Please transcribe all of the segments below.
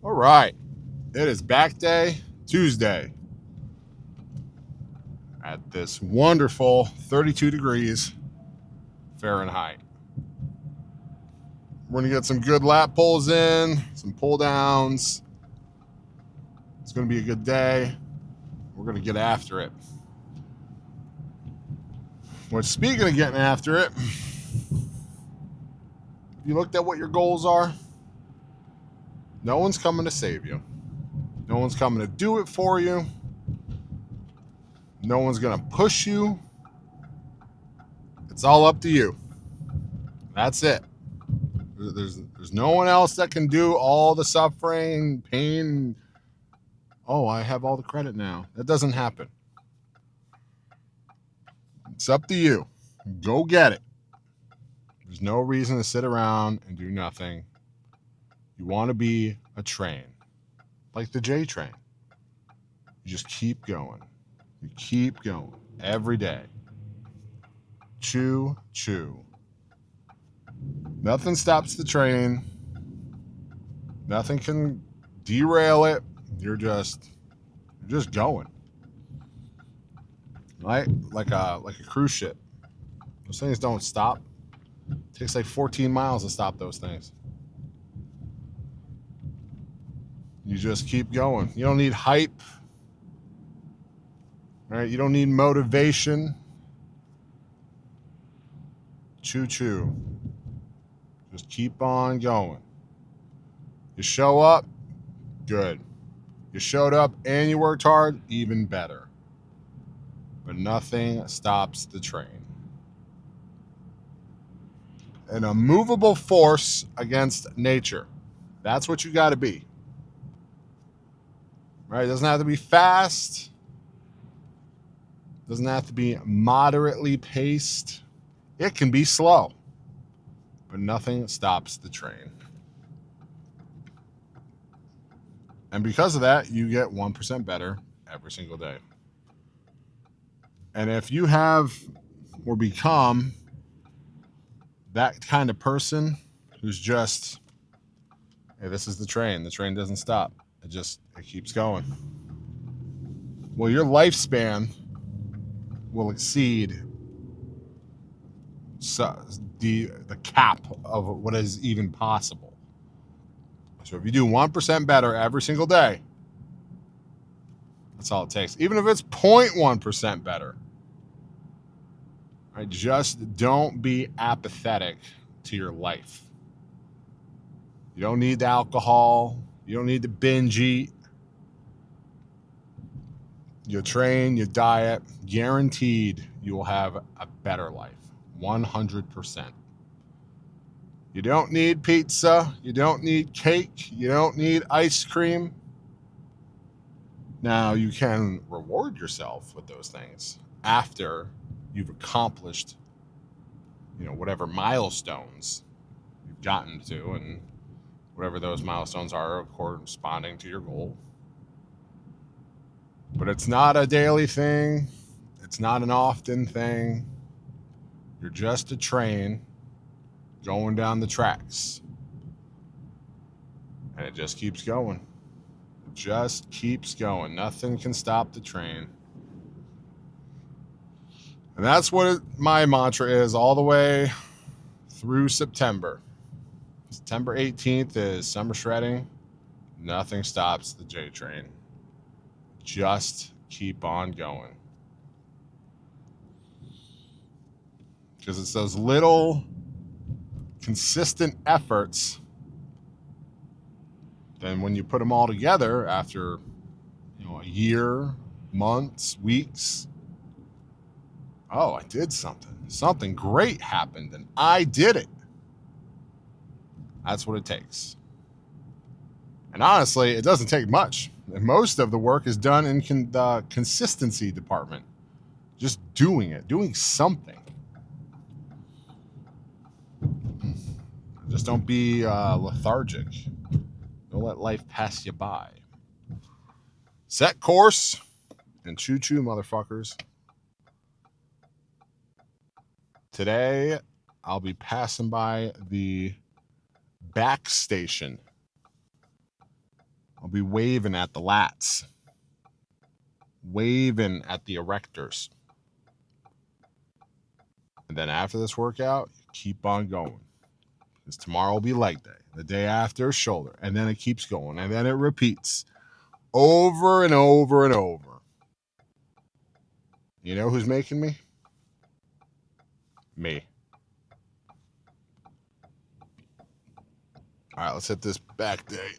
All right. It is back day Tuesday at this wonderful 32 degrees Fahrenheit. We're going to get some good lat pulls in, some pull downs. It's going to be a good day. We're going to get after it. Well, speaking of getting after it, you looked at what your goals are. No one's coming to save you. No one's coming to do it for you. No one's going to push you. It's all up to you. That's it. There's no one else that can do all the suffering, pain. Oh, I have all the credit now. That doesn't happen. It's up to you. Go get it. There's no reason to sit around and do nothing. You want to be a train, like the J train. You just keep going. You keep going every day. Choo, choo. Nothing stops the train. Nothing can derail it. You're just going. Right? Like a cruise ship. Those things don't stop. It takes like 14 miles to stop those things. You just keep going. You don't need hype. Right? You don't need motivation. Choo choo. Just keep on going. You show up, good. You showed up and you worked hard, even better. But nothing stops the train. An immovable force against nature. That's what you got to be. Right? It doesn't have to be fast. It doesn't have to be moderately paced. It can be slow. But nothing stops the train. And because of that, you get 1% better every single day. And if you have or become that kind of person who's just, hey, this is the train. The train doesn't stop. It keeps going. Well, your lifespan will exceed the cap of what is even possible. So if you do 1% better every single day, that's all it takes. Even if it's 0.1% better, right? Just don't be apathetic to your life. You don't need the alcohol. You don't need to binge eat. You train, you diet, guaranteed you will have a better life. 100%. You don't need pizza. You don't need cake. You don't need ice cream. Now, you can reward yourself with those things after you've accomplished, whatever milestones you've gotten to, and whatever those milestones are corresponding to your goal. But it's not a daily thing. It's not an often thing. You're just a train going down the tracks. And it just keeps going. It just keeps going. Nothing can stop the train. And that's what my mantra is all the way through September. September 18th is summer shredding. Nothing stops the J train. Just keep on going. Because it's those little consistent efforts. Then when you put them all together after a year, months, weeks, oh, I did something. Something great happened and I did it. That's what it takes. And honestly, it doesn't take much. Most of the work is done in the consistency department. Just doing it, doing something. Just don't be lethargic. Don't let life pass you by. Set course and choo choo, motherfuckers. Today, I'll be passing by the back station. I'll be waving at the lats, waving at the erectors. And then after this workout, keep on going. Because tomorrow will be leg day. The day after, shoulder. And then it keeps going. And then it repeats over and over and over. You know who's making me? Me. All right, let's hit this back day.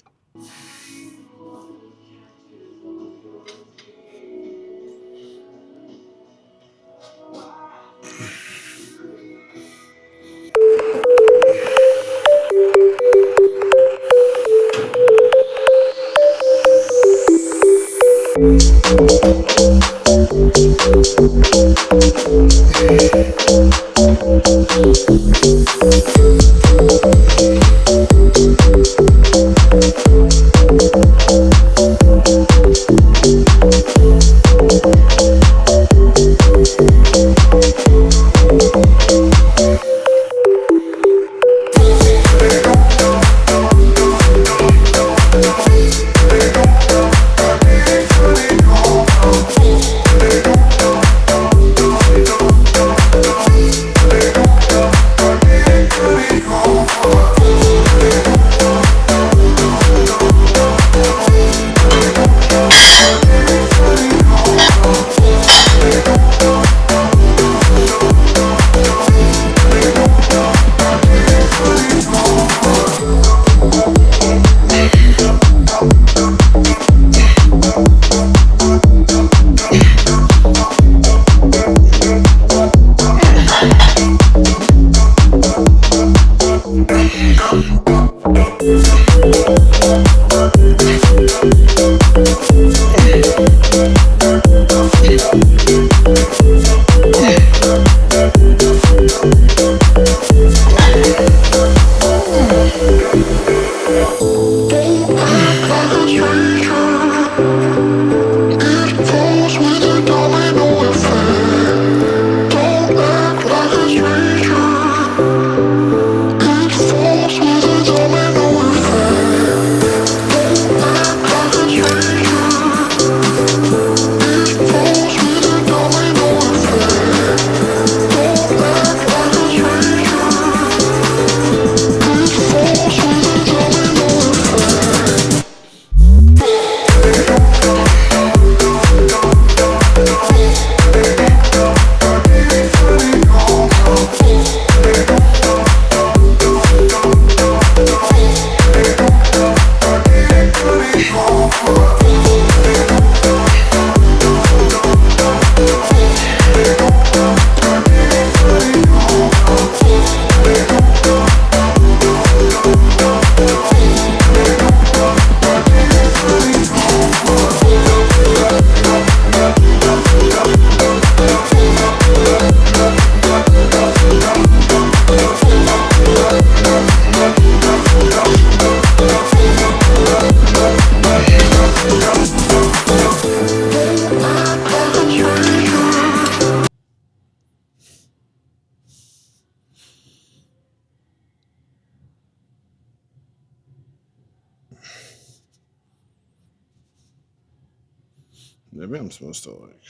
Maybe I'm supposed to like.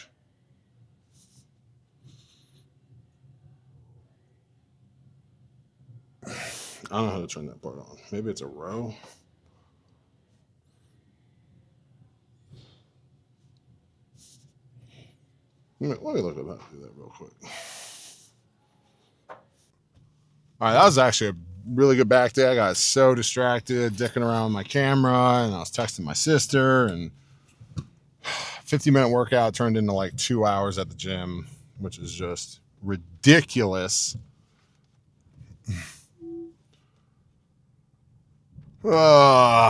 I don't know how to turn that part on. Maybe it's a row. Let me look up how to do that real quick. All right, that was actually a really good back day. I got so distracted, dicking around with my camera, and I was texting my sister, and 50-minute workout turned into like 2 hours at the gym, which is just ridiculous. Oh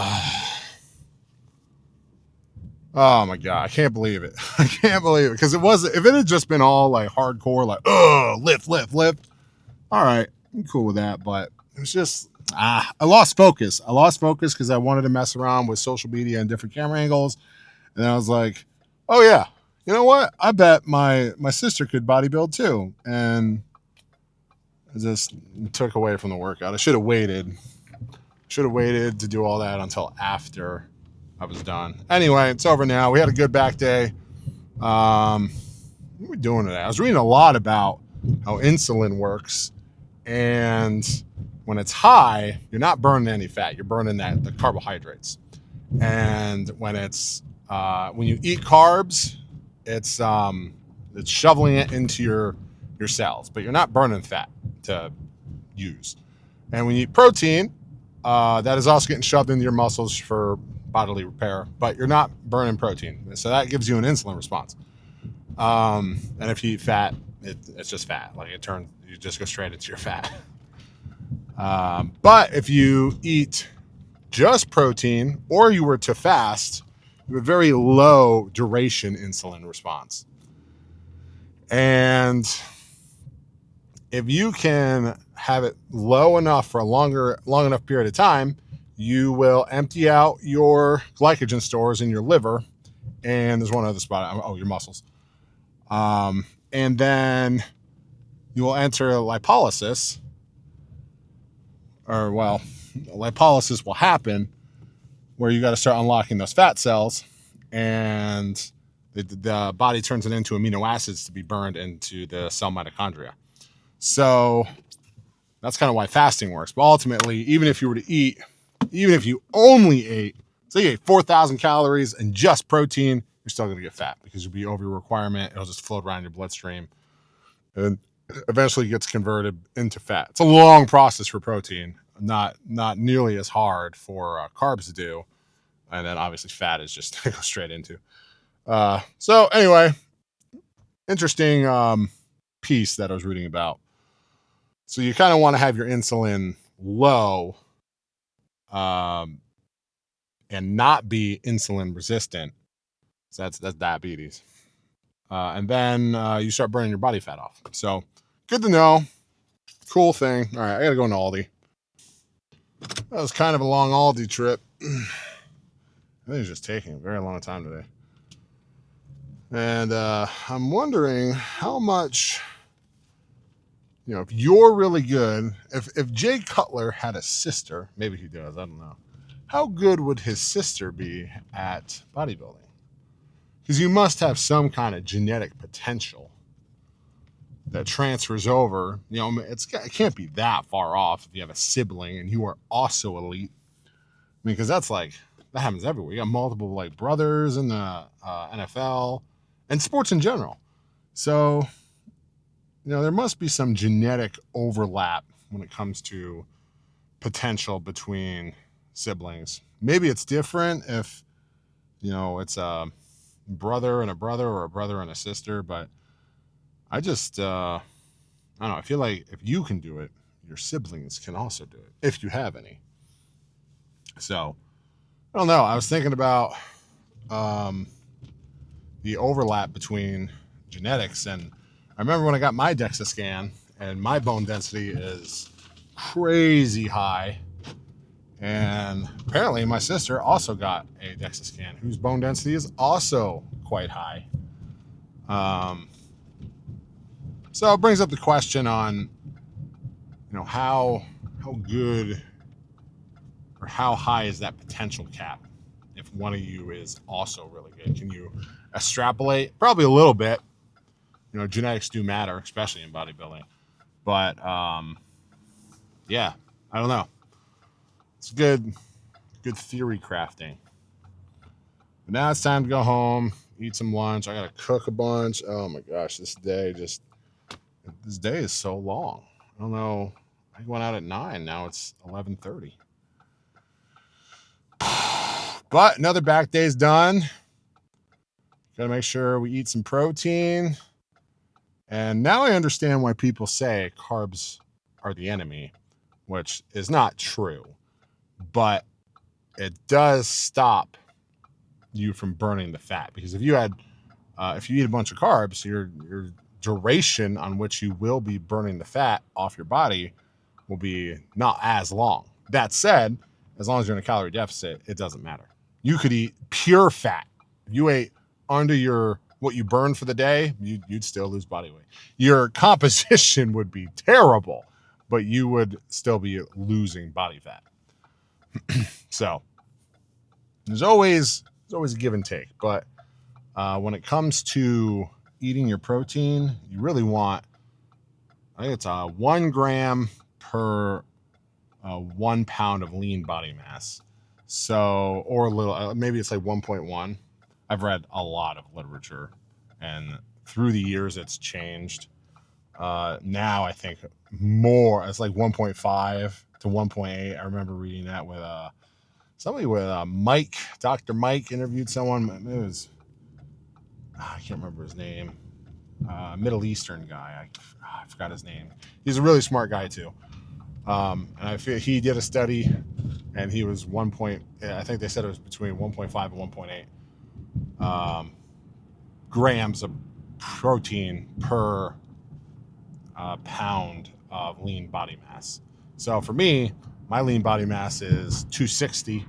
my God, I can't believe it. I can't believe it. Because it was, if it had just been all like hardcore, like, lift. All right, I'm cool with that. But it was just, I lost focus. I lost focus because I wanted to mess around with social media and different camera angles. And then I was like, oh yeah, you know what? I bet my sister could bodybuild too. And it just took away from the workout. I should have waited to do all that until after I was done. Anyway, it's over now. We had a good back day. What are we doing today? I was reading a lot about how insulin works, and when it's high, you're not burning any fat. You're burning the carbohydrates. And when you eat carbs, it's shoveling it into your cells, but you're not burning fat to use. And when you eat protein, that is also getting shoved into your muscles for bodily repair, but you're not burning protein. So that gives you an insulin response. And if you eat fat, it's just fat. Like you just go straight into your fat. But if you eat just protein or you were to fast, you have a very low duration insulin response. And if you can have it low enough for a long enough period of time, you will empty out your glycogen stores in your liver. And there's one other spot. Oh, your muscles. And then you will enter lipolysis, lipolysis will happen where you got to start unlocking those fat cells, and the body turns it into amino acids to be burned into the cell mitochondria. So that's kind of why fasting works. But ultimately, even if you only ate, say you ate 4,000 calories and just protein, you're still going to get fat because you'll be over your requirement. It'll just float around your bloodstream and eventually gets converted into fat. It's a long process for protein, not nearly as hard for carbs to do. And then obviously fat is just go straight into. So anyway, interesting piece that I was reading about. So you kind of want to have your insulin low and not be insulin resistant. So that's diabetes. And then you start burning your body fat off. So good to know. Cool thing. All right, I got to go into Aldi. That was kind of a long Aldi trip. I think it's just taking a very long time today. And I'm wondering how much, if you're really good, if Jay Cutler had a sister, maybe he does, I don't know. How good would his sister be at bodybuilding? Because you must have some kind of genetic potential that transfers over. It can't be that far off if you have a sibling and you are also elite. Because that happens everywhere. You got multiple brothers in the NFL and sports in general. So, there must be some genetic overlap when it comes to potential between siblings. Maybe it's different if, it's a brother and a brother or a brother and a sister, but I just, I don't know. I feel like if you can do it, your siblings can also do it, if you have any. So, I don't know. I was thinking about the overlap between genetics, and I remember when I got my DEXA scan, and my bone density is crazy high. And apparently my sister also got a DEXA scan, whose bone density is also quite high. So it brings up the question on, how good or how high is that potential cap if one of you is also really good? Can you extrapolate? Probably a little bit. Genetics do matter, especially in bodybuilding. But yeah, I don't know. It's good theory crafting. But now it's time to go home, eat some lunch. I gotta cook a bunch. Oh my gosh, this day is so long. I don't know. I went out at 9. Now it's 11:30. But another back day's done. Gotta make sure we eat some protein. And now I understand why people say carbs are the enemy, which is not true. But it does stop you from burning the fat, because if you eat a bunch of carbs, your duration on which you will be burning the fat off your body will be not as long. That said, as long as you're in a calorie deficit, it doesn't matter. You could eat pure fat. If you ate under what you burned for the day, you'd still lose body weight. Your composition would be terrible, but you would still be losing body fat. So There's always a give and take, but when it comes to eating your protein, you really want, I think it's 1 gram per 1 pound of lean body mass. So, or a little, maybe it's like 1.1. I've read a lot of literature, and through the years, it's changed. Now I think more, it's like 1.5 to 1.8. I remember reading that with somebody with Mike, Dr. Mike interviewed someone. It was, I can't remember his name. Middle Eastern guy. I forgot his name. He's a really smart guy too. And I feel he did a study, and he was I think they said it was between 1.5 and 1.8 grams of protein per pound of lean body mass. So for me, my lean body mass is 260.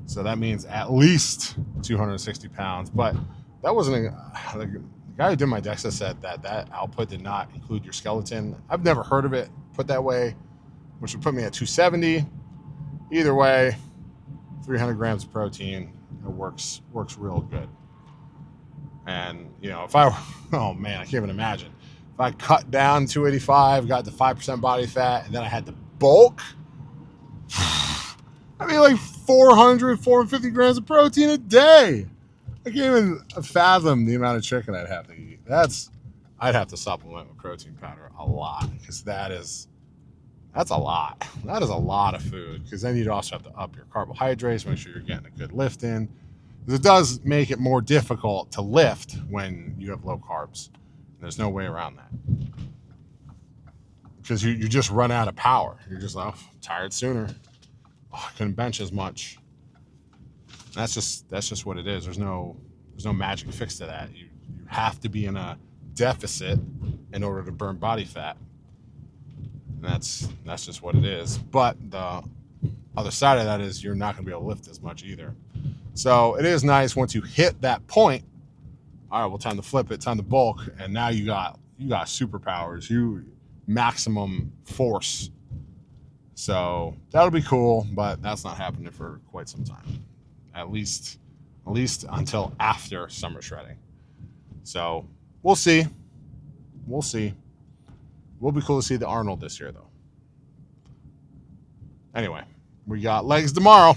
So that means at least 260 pounds. But that wasn't the guy who did my DEXA said that output did not include your skeleton. I've never heard of it put that way, which would put me at 270. Either way, 300 grams of protein, it works real good. And if I, oh man, I can't even imagine if I cut down 285, got to 5% body fat, and then I had to bulk. I mean, like 450 grams of protein a day. I can't even fathom the amount of chicken I'd have to eat. I'd have to supplement with protein powder a lot, because that's a lot. That is a lot of food, because then you'd also have to up your carbohydrates, make sure you're getting a good lift in. Because it does make it more difficult to lift when you have low carbs. There's no way around that. Because you just run out of power. You're just like, I'm tired sooner. I couldn't bench as much. That's just what it is. There's no magic fix to that. You have to be in a deficit in order to burn body fat. And that's just what it is. But the other side of that is you're not going to be able to lift as much either. So it is nice once you hit that point. All right, well, time to flip it, time to bulk, and now you got superpowers, you maximum force. So that'll be cool, but that's not happening for quite some time. At least until after summer shredding. So we'll see. We'll see. Will be cool to see the Arnold this year, though. Anyway, we got legs tomorrow.